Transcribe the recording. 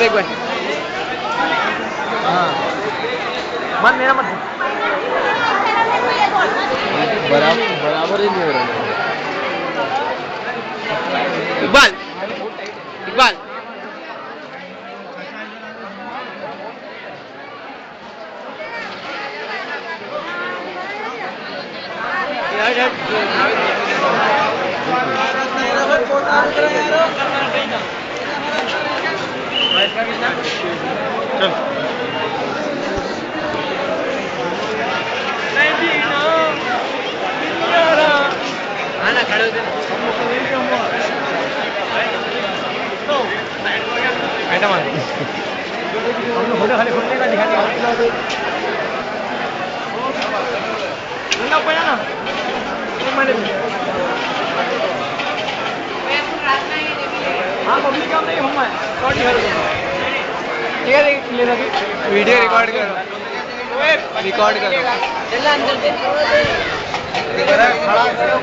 एक बार हाँ मन मेरा मत बराबर ही नहीं हो रहा इकबाल इकबाल चल आना खड़े होते बेटा मान हम लोग फोटो खाली खोलने का दिखा दिया ना पड़ा ना हाँ पब्लिक काम नहीं हम ठीक है ले लगे वीडियो रिकॉर्ड करो रिकॉर्ड करो चल अंदर खड़ा